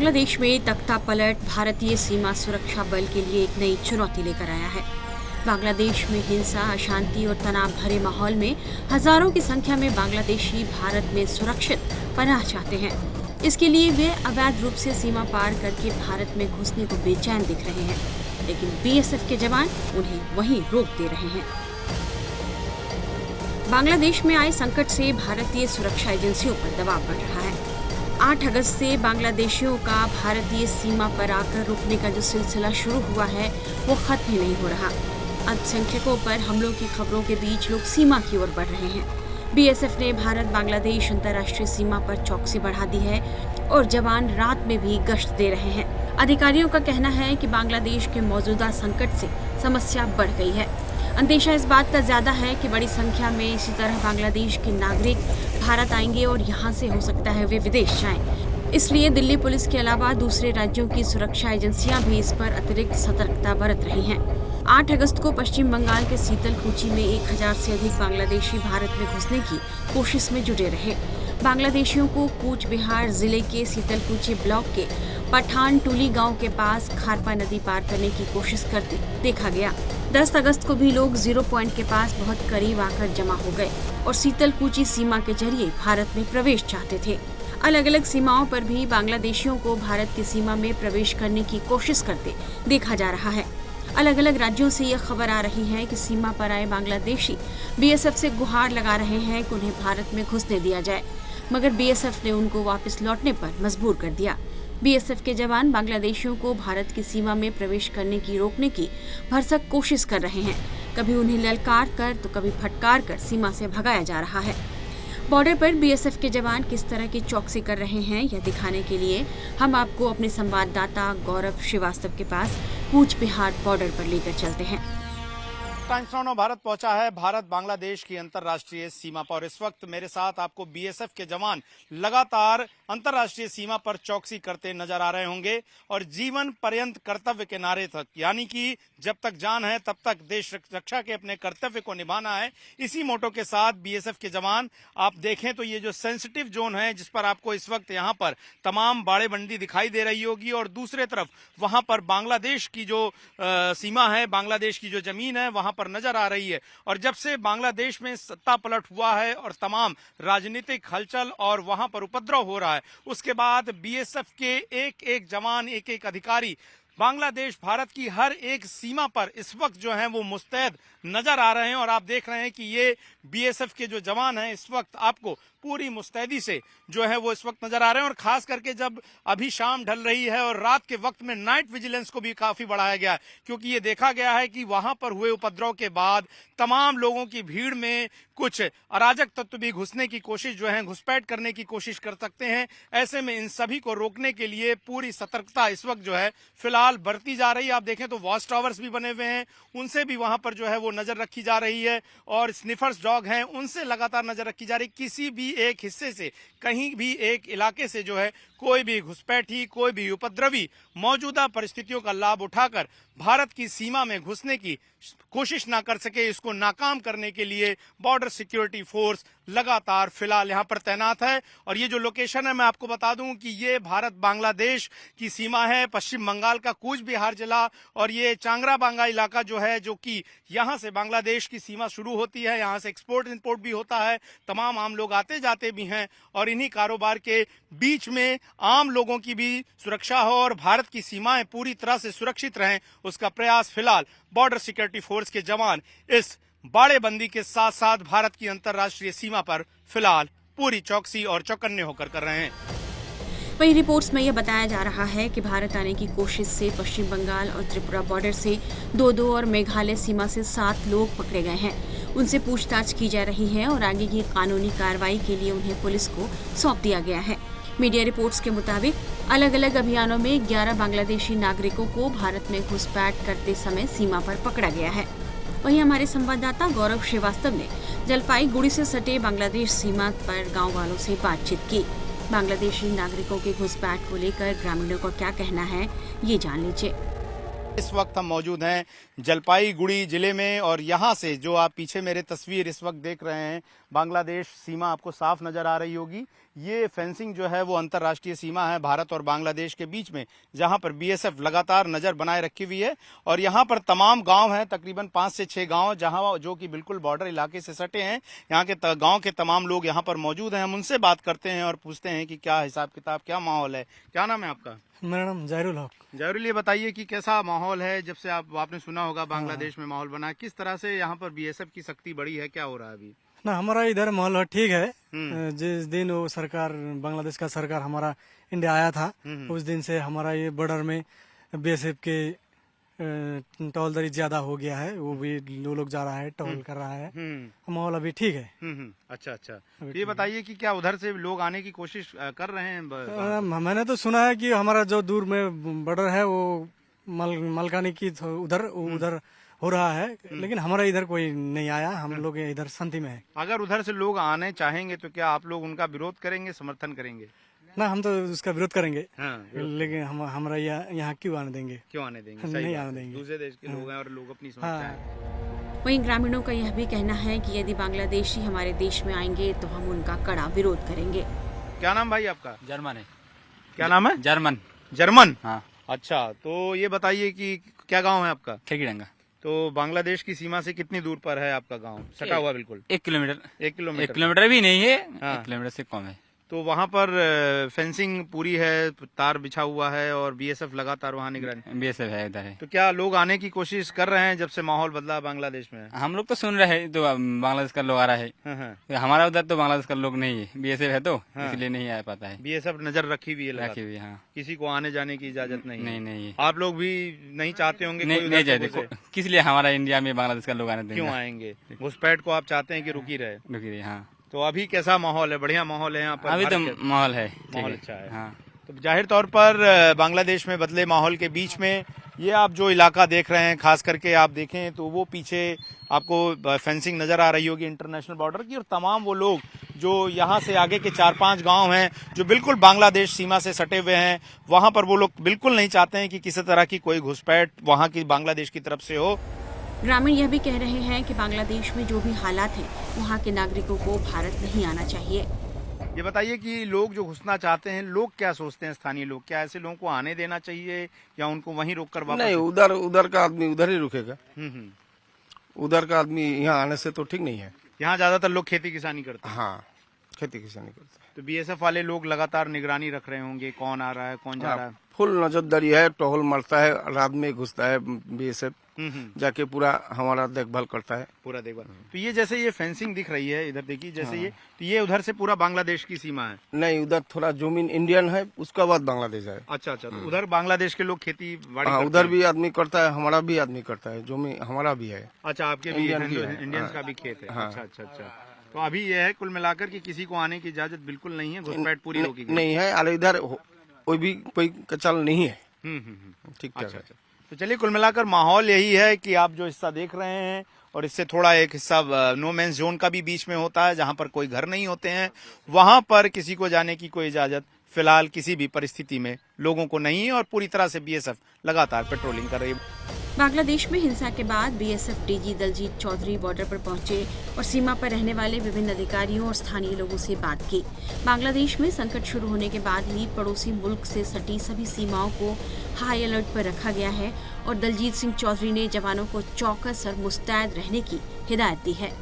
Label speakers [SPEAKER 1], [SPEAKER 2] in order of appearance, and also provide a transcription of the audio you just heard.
[SPEAKER 1] बांग्लादेश में तख्ता पलट भारतीय सीमा सुरक्षा बल के लिए एक नई चुनौती लेकर आया है। बांग्लादेश में हिंसा, अशांति और तनाव भरे माहौल में हजारों की संख्या में बांग्लादेशी भारत में सुरक्षित पनाह चाहते हैं। इसके लिए वे अवैध रूप से सीमा पार करके भारत में घुसने को बेचैन दिख रहे हैं, लेकिन बीएसएफ के जवान उन्हें वहीं रोक दे रहे हैं। बांग्लादेश में आए संकट से भारतीय सुरक्षा एजेंसियों पर दबाव बढ़ रहा है। 8 अगस्त से बांग्लादेशियों का भारतीय सीमा पर आकर रुकने का जो सिलसिला शुरू हुआ है वो खत्म ही नहीं हो रहा। अल्पसंख्यकों पर हमलों की खबरों के बीच लोग सीमा की ओर बढ़ रहे हैं। बीएसएफ ने भारत बांग्लादेश अंतर्राष्ट्रीय सीमा पर चौकसी बढ़ा दी है और जवान रात में भी गश्त दे रहे हैं। अधिकारियों का कहना है कि बांग्लादेश के मौजूदा संकट से समस्या बढ़ गई है। अंदेशा इस बात का ज्यादा है कि बड़ी संख्या में इसी तरह बांग्लादेश के नागरिक भारत आएंगे और यहाँ से हो सकता है वे विदेश जाएं। इसलिए दिल्ली पुलिस के अलावा दूसरे राज्यों की सुरक्षा एजेंसियां भी इस पर अतिरिक्त सतर्कता बरत रही हैं। 8 अगस्त को पश्चिम बंगाल के सीतलकुची में 1000 से अधिक बांग्लादेशी भारत में घुसने की कोशिश में जुटे रहे। बांग्लादेशियों को कूच बिहार जिले के सीतलकुची ब्लॉक के पठान टूली गांव के पास खारपा नदी पार करने की कोशिश करते देखा गया। 10 अगस्त को भी लोग जीरो पॉइंट के पास बहुत करीब आकर जमा हो गए और सीतलकुची सीमा के जरिए भारत में प्रवेश चाहते थे। अलग अलग सीमाओं पर भी बांग्लादेशियों को भारत की सीमा में प्रवेश करने की कोशिश करते देखा जा रहा है। अलग अलग राज्यों से यह खबर आ रही है कि सीमा पर आए बांग्लादेशी बीएसएफ से गुहार लगा रहे हैं कि उन्हें भारत में घुसने दिया जाए, मगर बीएसएफ ने उनको वापस लौटने पर मजबूर कर दिया। बीएसएफ के जवान बांग्लादेशियों को भारत की सीमा में प्रवेश करने की रोकने की भरसक कोशिश कर रहे हैं। कभी उन्हें ललकार कर तो कभी फटकार कर सीमा से भगाया जा रहा है। बॉर्डर पर बीएसएफ के जवान किस तरह की चौकसी कर रहे हैं यह दिखाने के लिए हम आपको अपने संवाददाता गौरव श्रीवास्तव के पास कूच बिहार बॉर्डर पर लेकर चलते हैं।
[SPEAKER 2] टाइम्स नाउ भारत पहुंचा है भारत बांग्लादेश की अंतर्राष्ट्रीय सीमा पर। इस वक्त मेरे साथ आपको बीएसएफ के जवान लगातार अंतर्राष्ट्रीय सीमा पर चौकसी करते नजर आ रहे होंगे और जीवन पर्यंत कर्तव्य के नारे तक, यानी कि जब तक जान है तब तक देश रक्षा के अपने कर्तव्य को निभाना है। इसी मोटो के साथ बीएसएफ के जवान, आप देखें तो ये जो सेंसिटिव जोन है जिस पर आपको इस वक्त यहाँ पर तमाम बाड़ेबंदी दिखाई दे रही होगी और दूसरे तरफ वहां पर बांग्लादेश की जो सीमा है, बांग्लादेश की जो जमीन है वहां पर नजर आ रही है। और जब से बांग्लादेश में सत्ता पलट हुआ है और तमाम राजनीतिक हलचल और वहां पर उपद्रव हो रहा है, उसके बाद बीएसएफ के एक एक जवान, एक एक अधिकारी बांग्लादेश भारत की हर एक सीमा पर इस वक्त जो है वो मुस्तैद नजर आ रहे हैं। और आप देख रहे हैं कि ये बीएसएफ के जो जवान हैं इस वक्त आपको पूरी मुस्तैदी से जो है वो इस वक्त नजर आ रहे हैं। और खास करके जब अभी शाम ढल रही है और रात के वक्त में नाइट विजिलेंस को भी काफी बढ़ाया गया है, क्योंकि ये देखा गया है कि वहां पर हुए उपद्रव के बाद तमाम लोगों की भीड़ में कुछ अराजक तत्व भी घुसने की कोशिश जो है, घुसपैठ करने की कोशिश कर सकते हैं। ऐसे में इन सभी को रोकने के लिए पूरी सतर्कता इस वक्त जो है फिलहाल बरती जा रही है। आप देखें तो वॉच टावर्स भी बने हुए हैं, उनसे भी वहां पर जो है वो नजर रखी जा रही है और स्निफर्स डॉग हैं उनसे लगातार नजर रखी जा रही है। किसी भी एक हिस्से से, कहीं भी एक इलाके से जो है कोई भी घुसपैठी, कोई भी उपद्रवी मौजूदा परिस्थितियों का लाभ उठाकर भारत की सीमा में घुसने की कोशिश ना कर सके, इसको नाकाम करने के लिए बॉर्डर सिक्योरिटी फोर्स लगातार फिलहाल यहां पर तैनात है। और ये जो लोकेशन है मैं आपको बता दूं कि ये भारत बांग्लादेश की सीमा है, पश्चिम बंगाल का कूच बिहार जिला और ये चांगराबांगा इलाका जो है, जो कि यहां से बांग्लादेश की सीमा शुरू होती है, यहां से एक्सपोर्ट इंपोर्ट भी होता है, तमाम आम लोग आते जाते भी हैं और इन्हीं कारोबार के बीच में आम लोगों की भी सुरक्षा हो और भारत की सीमाएं पूरी तरह से सुरक्षित रहें, उसका प्रयास फिलहाल बॉर्डर सिक्योरिटी फोर्स के जवान इस बाड़ेबंदी के साथ साथ भारत की अंतर्राष्ट्रीय सीमा पर फिलहाल पूरी चौकसी और चौकन्ने होकर कर रहे हैं।
[SPEAKER 1] वहीं रिपोर्ट्स में यह बताया जा रहा है कि भारत आने की कोशिश से पश्चिम बंगाल और त्रिपुरा बॉर्डर से 2 और मेघालय सीमा से 7 लोग पकड़े गए हैं। उनसे पूछताछ की जा रही है और आगे की कानूनी कार्रवाई के लिए उन्हें पुलिस को सौंप दिया गया है। मीडिया रिपोर्ट्स के मुताबिक अलग अलग अभियानों में 11 बांग्लादेशी नागरिकों को भारत में घुसपैठ करते समय सीमा पर पकड़ा गया है। वहीं हमारे संवाददाता गौरव श्रीवास्तव ने जलपाईगुड़ी से सटे बांग्लादेश सीमा पर गांव वालों से बातचीत की। बांग्लादेशी नागरिकों के घुसपैठ को लेकर ग्रामीणों का क्या कहना है, ये जान लीजिए।
[SPEAKER 2] इस वक्त हम मौजूद हैं जलपाईगुड़ी जिले में और यहाँ से जो आप पीछे मेरे तस्वीर इस वक्त देख रहे हैं, बांग्लादेश सीमा आपको साफ नजर आ रही होगी। ये फेंसिंग जो है वो अंतर्राष्ट्रीय सीमा है भारत और बांग्लादेश के बीच में, जहां पर बीएसएफ लगातार नजर बनाए रखी हुई है। और यहां पर तमाम गांव हैं, तकरीबन 5 से 6 गांव जहां जो कि बिल्कुल बॉर्डर इलाके से सटे हैं। यहाँ के गांव के तमाम लोग यहां पर मौजूद हैं। हम उनसे बात करते हैं और पूछते हैं कि क्या हिसाब किताब, क्या माहौल है। क्या नाम है आपका?
[SPEAKER 3] मेरा नाम जाहिरुल हक।
[SPEAKER 2] जरूर ये बताइए कि कैसा माहौल है जब से आपने सुना होगा बांग्लादेश में माहौल बना है, किस तरह से यहाँ पर बीएसएफ की सख्ती बढ़ी है, क्या हो रहा है अभी?
[SPEAKER 3] ना हमारा इधर माहौल ठीक है। जिस दिन वो सरकार, बांग्लादेश का सरकार हमारा इंडिया आया था, उस दिन से हमारा ये बॉर्डर में बीएसएफ के टहलदरी ज्यादा हो गया है। वो भी लोग जा रहा है, टहल कर रहा है। माहौल अभी ठीक है।
[SPEAKER 2] अच्छा अच्छा। तो ये बताइए कि क्या उधर से लोग आने की कोशिश कर रहे हैं?
[SPEAKER 3] मैंने तो सुना है कि हमारा जो दूर में बॉर्डर है वो मलकानी की उधर हो रहा है, लेकिन हमारा इधर कोई नहीं आया। हम लोग इधर शांति में है।
[SPEAKER 2] अगर उधर से लोग आने चाहेंगे तो क्या आप लोग उनका विरोध करेंगे, समर्थन करेंगे?
[SPEAKER 3] ना, हम तो उसका विरोध करेंगे।
[SPEAKER 2] विरोध
[SPEAKER 3] लेकिन हमारा यहाँ क्यों आने देंगे?
[SPEAKER 2] क्यों आने देंगे?
[SPEAKER 3] नहीं आने देंगे।
[SPEAKER 2] दूसरे देश के लोग हैं और लोग अपनी समस्याएं।
[SPEAKER 1] वहीं ग्रामीणों का यह भी कहना है कि यदि बांग्लादेशी हमारे देश में आएंगे तो हम उनका कड़ा विरोध करेंगे।
[SPEAKER 2] क्या नाम भाई आपका?
[SPEAKER 4] जर्मन है।
[SPEAKER 2] क्या नाम है?
[SPEAKER 4] जर्मन।
[SPEAKER 2] जर्मन?
[SPEAKER 4] हाँ।
[SPEAKER 2] अच्छा, तो ये बताइए कि क्या गांव है आपका?
[SPEAKER 4] खिड़कीडंगा।
[SPEAKER 2] तो बांग्लादेश की सीमा से कितनी दूर पर है आपका गांव? सटा हुआ बिल्कुल
[SPEAKER 4] 1 किलोमीटर।
[SPEAKER 2] 1 किलोमीटर?
[SPEAKER 4] 1 किलोमीटर भी नहीं है।
[SPEAKER 2] हाँ।
[SPEAKER 4] 1 किलोमीटर से कम है।
[SPEAKER 2] तो वहाँ पर फेंसिंग पूरी है, तार बिछा हुआ है और बीएसएफ लगातार वहाँ निगरानी।
[SPEAKER 4] बीएसएफ है इधर है।
[SPEAKER 2] तो क्या लोग आने की कोशिश कर रहे हैं जब से माहौल बदला बांग्लादेश में?
[SPEAKER 4] हम लोग तो सुन रहे हैं, तो बांग्लादेश का लोग आ रहा है। तो हमारा उधर तो बांग्लादेश का लोग नहीं है, बीएसएफ है, तो इसलिए नहीं आ पाता है।
[SPEAKER 2] बीएसएफ नजर रखी हुई है,
[SPEAKER 4] रखी हुई। हाँ।
[SPEAKER 2] किसी को आने जाने की इजाजत नहीं?
[SPEAKER 4] नहीं है।
[SPEAKER 2] आप लोग भी नहीं चाहते होंगे?
[SPEAKER 4] नहीं चाहते। किस लिए हमारा इंडिया में बांग्लादेश का लोग आने देंगे?
[SPEAKER 2] क्यों आएंगे? घुसपैठ को आप चाहते हैं कि रुकी रहे?
[SPEAKER 4] रुकी रहे। हाँ।
[SPEAKER 2] तो अभी कैसा माहौल है? बढ़िया माहौल है यहाँ पर?
[SPEAKER 4] अभी तो माहौल है,
[SPEAKER 2] माहौल अच्छा है।
[SPEAKER 4] हाँ।
[SPEAKER 2] तो जाहिर तौर पर बांग्लादेश में बदले माहौल के बीच में ये आप जो इलाका देख रहे हैं, खास करके आप देखें तो वो पीछे आपको फेंसिंग नजर आ रही होगी इंटरनेशनल बॉर्डर की, और तमाम वो लोग जो यहाँ से आगे के 4-5 गांव हैं जो बिल्कुल बांग्लादेश सीमा से सटे हुए हैं, वहां पर वो लोग बिल्कुल नहीं चाहते हैं कि किसी तरह की कोई घुसपैठ वहां की बांग्लादेश की तरफ से हो।
[SPEAKER 1] ग्रामीण यह भी कह रहे हैं कि बांग्लादेश में जो भी हालात हैं, वहाँ के नागरिकों को भारत नहीं आना चाहिए।
[SPEAKER 2] ये बताइए कि लोग जो घुसना चाहते हैं, लोग क्या सोचते हैं? स्थानीय लोग क्या ऐसे लोगों को आने देना चाहिए या उनको वहीं रोककर वापस?
[SPEAKER 5] नहीं, उधर का आदमी उधर ही रुकेगा। उधर का आदमी यहाँ आने से तो ठीक नहीं है।
[SPEAKER 2] यहाँ ज्यादातर लोग खेती किसानी करते हैं।
[SPEAKER 5] हाँ, खेती किसानी करते हैं।
[SPEAKER 2] तो बीएसएफ वाले लोग लगातार निगरानी रख रहे होंगे, कौन आ रहा है, कौन जा रहा है?
[SPEAKER 5] फुल नजरदारी है, टहल मारता है, रात में घुसता है बीएसएफ, जाके पूरा हमारा देखभाल करता है।
[SPEAKER 2] पूरा देखभाल। तो ये जैसे ये फेंसिंग दिख रही है इधर देखिए, जैसे ये, तो ये उधर से पूरा बांग्लादेश की सीमा है?
[SPEAKER 5] नहीं, उधर थोड़ा जमीन इंडियन है, उसका बाद बांग्लादेश है।
[SPEAKER 2] अच्छा, तो उधर बांग्लादेश के लोग खेती बाड़ी?
[SPEAKER 5] हाँ, उधर भी आदमी करता है, हमारा भी आदमी करता है, जमीन हमारा भी है।
[SPEAKER 2] अच्छा, आपके भी इंडियंस का भी खेत है? अच्छा। तो अभी ये है कुल मिलाकर कि किसी को आने की इजाजत बिल्कुल नहीं है, घुसपैठ पूरी होगी? नहीं
[SPEAKER 5] है, अरे इधर कोई कचाल नहीं है। ठीक है।
[SPEAKER 2] अच्छा। तो चलिए, कुल मिलाकर माहौल यही है कि आप जो हिस्सा देख रहे हैं और इससे थोड़ा एक हिस्सा नो मैंस जोन का भी बीच में होता है, जहां पर कोई घर नहीं होते हैं, वहां पर किसी को जाने की कोई इजाजत फिलहाल किसी भी परिस्थिति में लोगों को नहीं है और पूरी तरह से बीएसएफ लगातार पेट्रोलिंग कर रही है।
[SPEAKER 1] बांग्लादेश में हिंसा के बाद BSF DG Daljeet Chaudhary border पर पहुंचे और सीमा पर रहने वाले विभिन्न अधिकारियों और स्थानीय लोगों से बात की। बांग्लादेश में संकट शुरू होने के बाद ही पड़ोसी मुल्क से सटी सभी सीमाओं को हाई अलर्ट पर रखा गया है और दलजीत सिंह चौधरी ने जवानों को चौकस और मुस्तैद रहने की हिदायत दी है।